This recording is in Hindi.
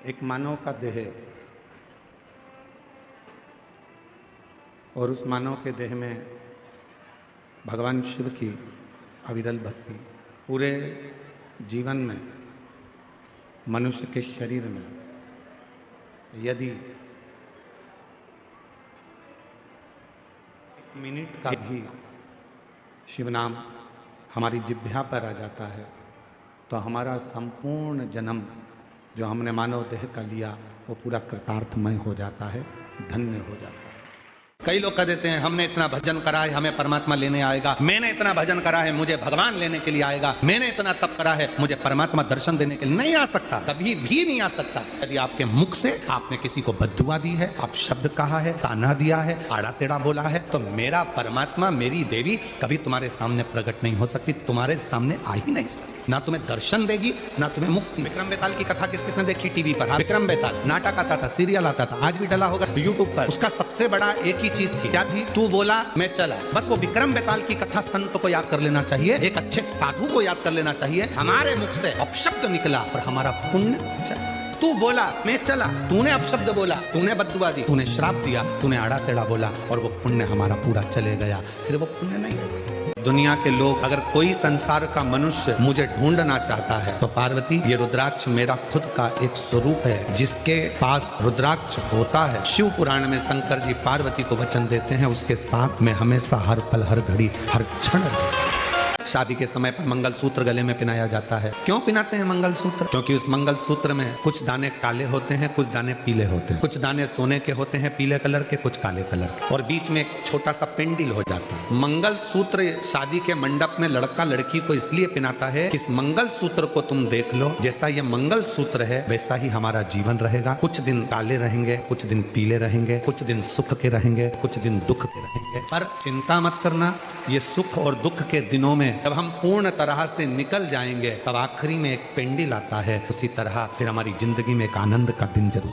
एक मानव का देह है और उस मानव के देह में भगवान शिव की अविरल भक्ति पूरे जीवन में मनुष्य के शरीर में यदि एक मिनट का भी शिव नाम हमारी जिह्वा पर आ जाता है तो हमारा संपूर्ण जन्म जो हमने मानव देह का लिया वो पूरा कृतार्थमय हो जाता है, धन्य हो जाता है। कई लोग कह देते हैं हमने इतना भजन करा है हमें परमात्मा लेने आएगा, मैंने इतना भजन करा है मुझे भगवान लेने के लिए आएगा, मैंने इतना तप करा है मुझे परमात्मा दर्शन देने के लिए नहीं आ सकता, कभी भी नहीं आ सकता। यदि आपके मुख से आपने किसी को बद्दुआ दी है, आप शब्द कहा है, ताना दिया है, आड़ा टेढ़ा बोला है, तो मेरा परमात्मा मेरी देवी कभी तुम्हारे सामने प्रकट नहीं हो सकती, तुम्हारे सामने आ ही नहीं सकती। ना तुम्हें दर्शन देगी ना तुम्हें मुक्ति। विक्रम बेताल की कथा किस किसने देखी टीवी पर? विक्रम बेताल नाटक आता था, सीरियल आता था, आज भी डला होगा यूट्यूब पर। उसका सबसे बड़ा एक ही चीज थी, क्या थी? तू बोला मैं चला। बस वो विक्रम बेताल की कथा संत को याद कर लेना चाहिए, एक अच्छे साधु को याद कर लेना चाहिए। हमारे मुख से अपशब्द निकला पर हमारा पुण्य चला। तू बोला मैं चला, तूने अपशब्द बोला, तूने बद्दुआ दी, तूने श्राप दिया, तूने आड़ा टेढ़ा बोला और वो पुण्य हमारा पूरा चले गया, फिर वो पुण्य नहीं है। दुनिया के लोग अगर कोई संसार का मनुष्य मुझे ढूंढना चाहता है तो पार्वती ये रुद्राक्ष मेरा खुद का एक स्वरूप है, जिसके पास रुद्राक्ष होता है। शिव पुराण में शंकर जी पार्वती को वचन देते हैं उसके साथ में हमेशा हर पल हर घड़ी हर क्षण। शादी के समय पर मंगलसूत्र गले में पहनाया जाता है। क्यों पहनाते हैं मंगलसूत्र? क्योंकि उस मंगलसूत्र में कुछ दाने काले होते हैं, कुछ दाने पीले होते हैं, कुछ दाने सोने के होते हैं पीले कलर के, कुछ काले कलर के, और बीच में एक छोटा सा पेंडिल हो जाता है। मंगलसूत्र शादी के मंडप में लड़का लड़की को इसलिए पहनाता है कि इस मंगलसूत्र को तुम देख लो, जैसा ये मंगलसूत्र है वैसा ही हमारा जीवन रहेगा। कुछ दिन काले रहेंगे, कुछ दिन पीले रहेंगे, कुछ दिन सुख के रहेंगे, कुछ दिन दुख के रहेंगे। पर चिंता मत करना, ये सुख और दुख के दिनों में जब हम पूर्ण तरह से निकल जाएंगे तब आखिरी में एक पेंडिल आता है, उसी तरह फिर हमारी जिंदगी में एक आनंद का दिन जरूर